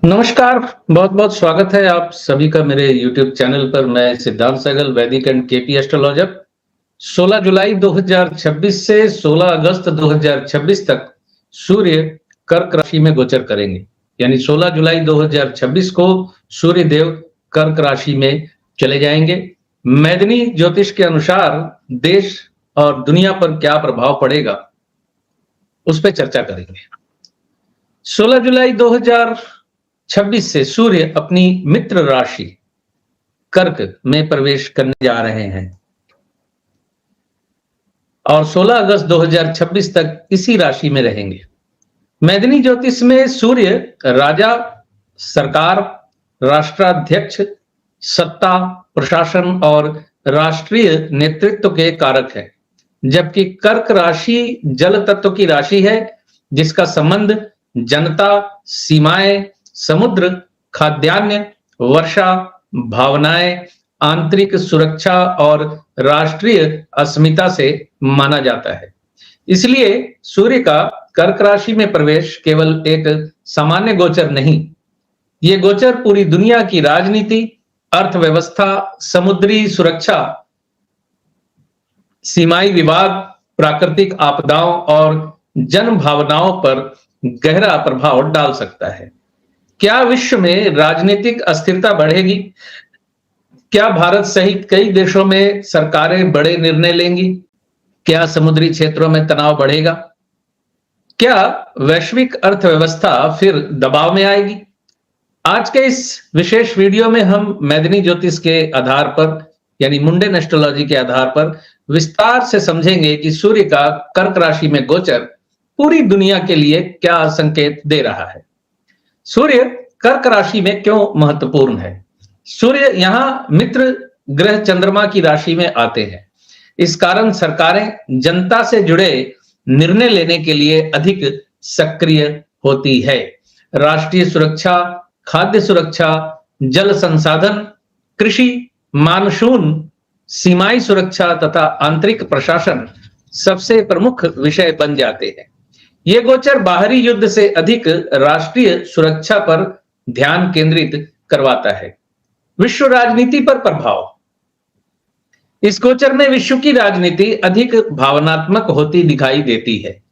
नमस्कार, बहुत-बहुत स्वागत है आप सभी का मेरे यूट्यूब चैनल पर। मैं सिद्धांत सहगल, वैदिक एंड केपी एस्ट्रोलॉजर। 16 जुलाई 2026 से 16 अगस्त 2026 तक सूर्य कर्क राशि में गोचर करेंगे। यानी 16 जुलाई 2026 को सूर्य देव कर्क राशि में चले जाएंगे। मैदिनी ज्योतिष के अनुसार देश और दुनिया पर क्या प्रभाव पड़ेगा, उस पर चर्चा करेंगे। 16 जुलाई 2026 से सूर्य अपनी मित्र राशि कर्क में प्रवेश करने जा रहे हैं और 16 अगस्त 2026 तक इसी राशि में रहेंगे। मैदिनी ज्योतिष में सूर्य राजा, सरकार, राष्ट्राध्यक्ष, सत्ता, प्रशासन और राष्ट्रीय नेतृत्व के कारक है, जबकि कर्क राशि जल तत्व की राशि है, जिसका संबंध जनता, सीमाएं, समुद्र, खाद्यान्न, वर्षा, भावनाएं, आंतरिक सुरक्षा और राष्ट्रीय अस्मिता से माना जाता है। इसलिए सूर्य का कर्क राशि में प्रवेश केवल एक सामान्य गोचर नहीं, ये गोचर पूरी दुनिया की राजनीति, अर्थव्यवस्था, समुद्री सुरक्षा, सीमाई विवाद, प्राकृतिक आपदाओं और जन भावनाओं पर गहरा प्रभाव डाल सकता है। क्या विश्व में राजनीतिक अस्थिरता बढ़ेगी? क्या भारत सहित कई देशों में सरकारें बड़े निर्णय लेंगी? क्या समुद्री क्षेत्रों में तनाव बढ़ेगा? क्या वैश्विक अर्थव्यवस्था फिर दबाव में आएगी? आज के इस विशेष वीडियो में हम मैदिनी ज्योतिष के आधार पर, यानी मुंडन एस्ट्रोलॉजी के आधार पर विस्तार से समझेंगे कि सूर्य का कर्क राशि में गोचर पूरी दुनिया के लिए क्या संकेत दे रहा है। सूर्य कर्क राशि में क्यों महत्वपूर्ण है? सूर्य यहां मित्र ग्रह चंद्रमा की राशि में आते हैं। इस कारण सरकारें जनता से जुड़े निर्णय लेने के लिए अधिक सक्रिय होती है। राष्ट्रीय सुरक्षा, खाद्य सुरक्षा, जल संसाधन, कृषि, मानसून, सीमाई सुरक्षा तथा आंतरिक प्रशासन सबसे प्रमुख विषय बन जाते हैं। ये गोचर बाहरी युद्ध से अधिक राष्ट्रीय सुरक्षा पर ध्यान केंद्रित करवाता है। विश्व राजनीति पर प्रभाव। इस गोचर में विश्व की राजनीति अधिक भावनात्मक होती दिखाई देती है।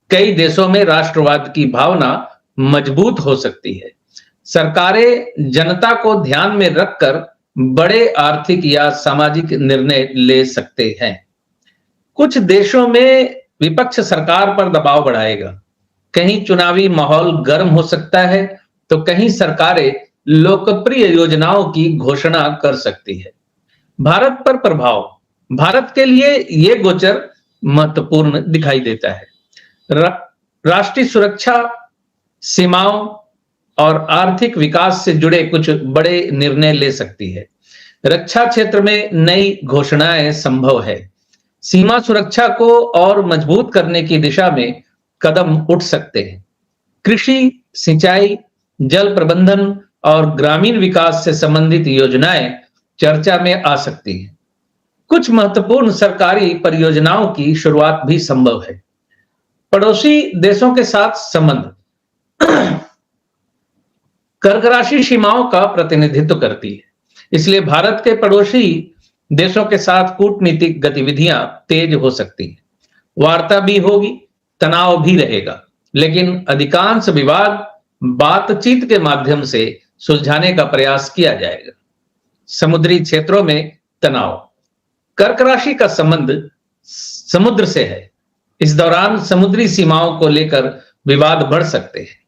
कई देशों में राष्ट्रवाद की भावना मजबूत हो सकती है। सरकारें जनता को ध्यान में रखकर बड़े आर्थिक या सामाजिक निर्णय ले सकते हैं। कुछ देशों में विपक्ष सरकार पर दबाव बढ़ाएगा। कहीं चुनावी माहौल गर्म हो सकता है, तो कहीं सरकारें लोकप्रिय योजनाओं की घोषणा कर सकती है। भारत पर प्रभाव। भारत के लिए यह गोचर महत्वपूर्ण दिखाई देता है। राष्ट्रीय सुरक्षा, सीमाओं और आर्थिक विकास से जुड़े कुछ बड़े निर्णय ले सकती है। रक्षा क्षेत्र में नई घोषणाएं संभव है। सीमा सुरक्षा को और मजबूत करने की दिशा में कदम उठ सकते हैं। कृषि, सिंचाई, जल प्रबंधन और ग्रामीण विकास से संबंधित योजनाएं चर्चा में आ सकती हैं। कुछ महत्वपूर्ण सरकारी परियोजनाओं की शुरुआत भी संभव है। पड़ोसी देशों के साथ संबंध। कर्क राशि सीमाओं का प्रतिनिधित्व करती है, इसलिए भारत के पड़ोसी देशों के साथ कूटनीतिक गतिविधियां तेज हो सकती हैं। वार्ता भी होगी, तनाव भी रहेगा, लेकिन अधिकांश विवाद बातचीत के माध्यम से सुलझाने का प्रयास किया जाएगा। समुद्री क्षेत्रों में तनाव। कर्क राशि का संबंध समुद्र से है। इस दौरान समुद्री सीमाओं को लेकर विवाद बढ़ सकते हैं।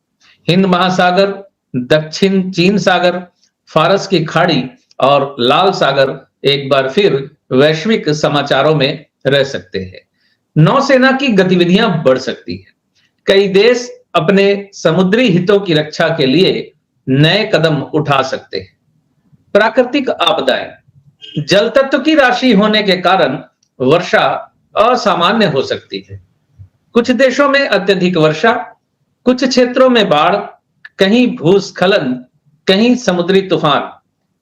हिंद महासागर, दक्षिण चीन सागर, फारस की खाड़ी और लाल सागर एक बार फिर वैश्विक समाचारों में रह सकते हैं। नौसेना की गतिविधियां बढ़ सकती है। कई देश अपने समुद्री हितों की रक्षा के लिए नए कदम उठा सकते हैं। प्राकृतिक आपदाएं। जल तत्व की राशि होने के कारण वर्षा असामान्य हो सकती है। कुछ देशों में अत्यधिक वर्षा, कुछ क्षेत्रों में बाढ़, कहीं भूस्खलन, कहीं समुद्री तूफान।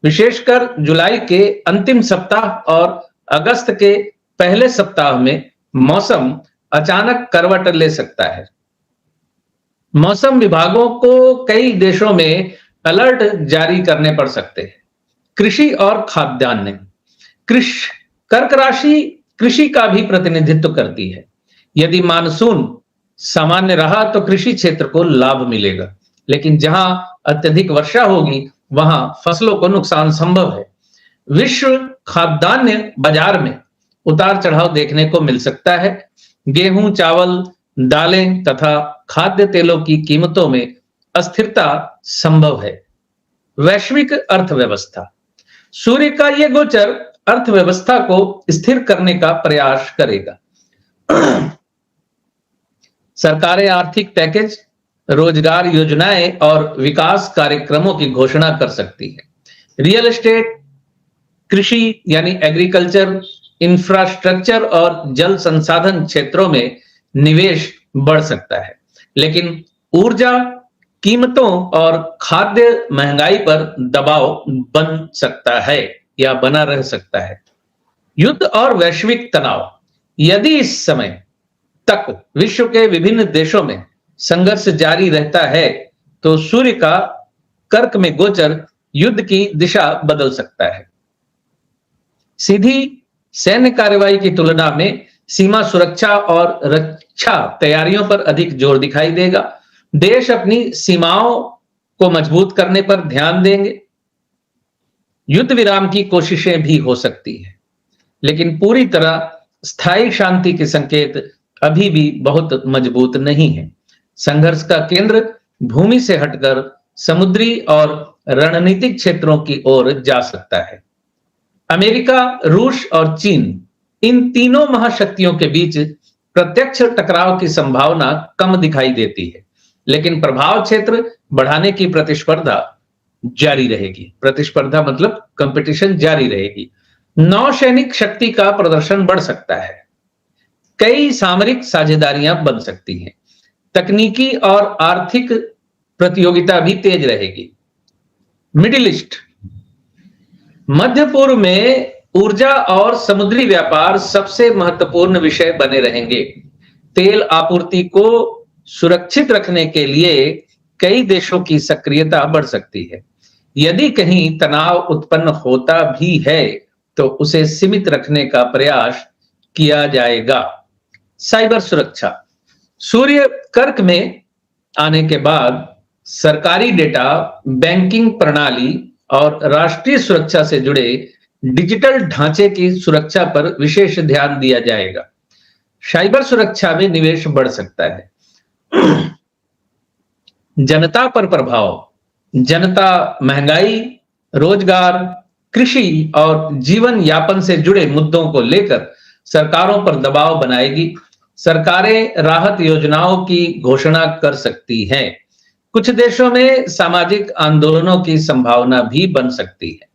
विशेषकर जुलाई के अंतिम सप्ताह और अगस्त के पहले सप्ताह में मौसम अचानक करवट ले सकता है। मौसम विभागों को कई देशों में अलर्ट जारी करने पड़ सकते हैं। कृषि और खाद्यान्न। कृषि कर्क राशि कृषि का भी प्रतिनिधित्व करती है। यदि मानसून सामान्य रहा तो कृषि क्षेत्र को लाभ मिलेगा, लेकिन जहां अत्यधिक वर्षा होगी वहां फसलों को नुकसान संभव है। विश्व खाद्यान्न बाजार में उतार चढ़ाव देखने को मिल सकता है। गेहूं, चावल, दालें तथा खाद्य तेलों की कीमतों में अस्थिरता संभव है। वैश्विक अर्थव्यवस्था। सूर्य का यह गोचर अर्थव्यवस्था को स्थिर करने का प्रयास करेगा। सरकारें आर्थिक पैकेज, रोजगार योजनाएं और विकास कार्यक्रमों की घोषणा कर सकती है। रियल एस्टेट, कृषि यानी एग्रीकल्चर, इंफ्रास्ट्रक्चर और जल संसाधन क्षेत्रों में निवेश बढ़ सकता है, लेकिन ऊर्जा कीमतों और खाद्य महंगाई पर दबाव बन सकता है या बना रह सकता है। युद्ध और वैश्विक तनाव। यदि इस समय तक विश्व के विभिन्न देशों में संघर्ष जारी रहता है तो सूर्य का कर्क में गोचर युद्ध की दिशा बदल सकता है। सीधी सैन्य कार्रवाई की तुलना में सीमा सुरक्षा और रक्षा तैयारियों पर अधिक जोर दिखाई देगा। देश अपनी सीमाओं को मजबूत करने पर ध्यान देंगे। युद्ध विराम की कोशिशें भी हो सकती है, लेकिन पूरी तरह स्थायी शांति के संकेत अभी भी बहुत मजबूत नहीं है। संघर्ष का केंद्र भूमि से हटकर समुद्री और रणनीतिक क्षेत्रों की ओर जा सकता है। अमेरिका, रूस और चीन, इन तीनों महाशक्तियों के बीच प्रत्यक्ष टकराव की संभावना कम दिखाई देती है, लेकिन प्रभाव क्षेत्र बढ़ाने की प्रतिस्पर्धा जारी रहेगी। प्रतिस्पर्धा मतलब कंपटीशन जारी रहेगी। नौसैनिक शक्ति का प्रदर्शन बढ़ सकता है। कई सामरिक साझेदारियां बन सकती हैं। तकनीकी और आर्थिक प्रतियोगिता भी तेज रहेगी। मिडिल ईस्ट, मध्य पूर्व में ऊर्जा और समुद्री व्यापार सबसे महत्वपूर्ण विषय बने रहेंगे। तेल आपूर्ति को सुरक्षित रखने के लिए कई देशों की सक्रियता बढ़ सकती है। यदि कहीं तनाव उत्पन्न होता भी है तो उसे सीमित रखने का प्रयास किया जाएगा। साइबर सुरक्षा। सूर्य कर्क में आने के बाद सरकारी डेटा, बैंकिंग प्रणाली और राष्ट्रीय सुरक्षा से जुड़े डिजिटल ढांचे की सुरक्षा पर विशेष ध्यान दिया जाएगा। साइबर सुरक्षा में निवेश बढ़ सकता है। जनता पर प्रभाव। जनता महंगाई, रोजगार, कृषि और जीवन यापन से जुड़े मुद्दों को लेकर सरकारों पर दबाव बनाएगी। सरकारें राहत योजनाओं की घोषणा कर सकती हैं। कुछ देशों में सामाजिक आंदोलनों की संभावना भी बन सकती है।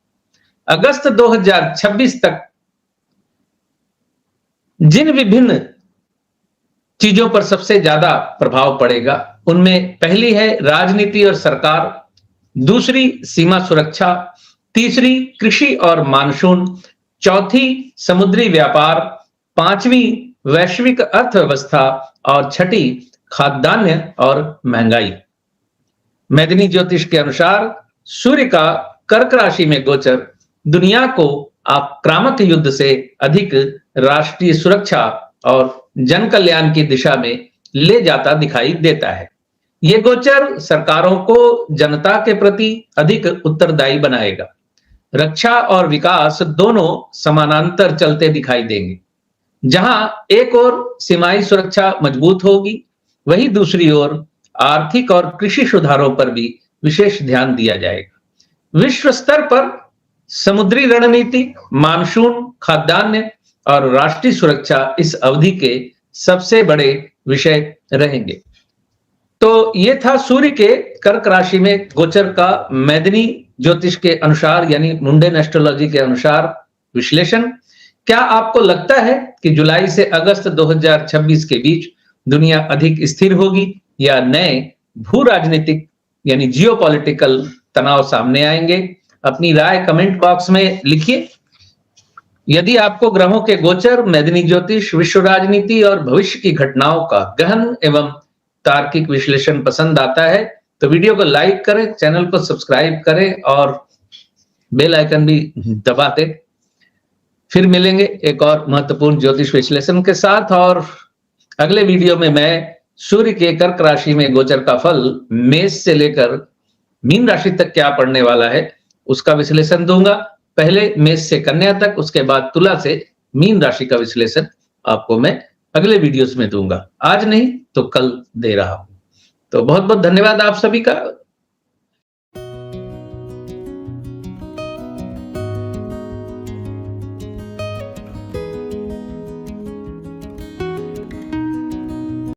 अगस्त 2026 तक जिन विभिन्न चीजों पर सबसे ज्यादा प्रभाव पड़ेगा उनमें पहली है राजनीति और सरकार, दूसरी सीमा सुरक्षा, तीसरी कृषि और मानसून, चौथी समुद्री व्यापार, पांचवी वैश्विक अर्थव्यवस्था और छठी खाद्यान्न और महंगाई। मैदिनी ज्योतिष के अनुसार सूर्य का कर्क राशि में गोचर दुनिया को आक्रामक युद्ध से अधिक राष्ट्रीय सुरक्षा और जन कल्याण की दिशा में ले जाता दिखाई देता है। ये गोचर सरकारों को जनता के प्रति अधिक उत्तरदायी बनाएगा। रक्षा और विकास दोनों समानांतर चलते दिखाई देंगे। जहां एक ओर सीमाई सुरक्षा मजबूत होगी, वहीं दूसरी ओर आर्थिक और कृषि सुधारों पर भी विशेष ध्यान दिया जाएगा। विश्व स्तर पर समुद्री रणनीति, मानसून, खाद्यान्न और राष्ट्रीय सुरक्षा इस अवधि के सबसे बड़े विषय रहेंगे। तो ये था सूर्य के कर्क राशि में गोचर का मैदिनी ज्योतिष के अनुसार यानी मुंडेन एस्ट्रोलॉजी के अनुसार विश्लेषण। क्या आपको लगता है कि जुलाई से अगस्त 2026 के बीच दुनिया अधिक स्थिर होगी या नए भू राजनीतिक यानी जियोपॉलिटिकल तनाव सामने आएंगे? अपनी राय कमेंट बॉक्स में लिखिए। यदि आपको ग्रहों के गोचर, मैदिनी ज्योतिष, विश्व राजनीति और भविष्य की घटनाओं का गहन एवं तार्किक विश्लेषण पसंद आता है तो वीडियो को लाइक करें, चैनल को सब्सक्राइब करें और बेल आइकन भी दबा दें। फिर मिलेंगे एक और महत्वपूर्ण ज्योतिष विश्लेषण के साथ, और अगले वीडियो में मैं सूर्य के कर्क राशि में गोचर का फल मेष से लेकर मीन राशि तक क्या पड़ने वाला है उसका विश्लेषण दूंगा। पहले मेष से कन्या तक, उसके बाद तुला से मीन राशि का विश्लेषण आपको मैं अगले वीडियोस में दूंगा। आज नहीं तो कल दे रहा हूं। तो बहुत बहुत धन्यवाद आप सभी का।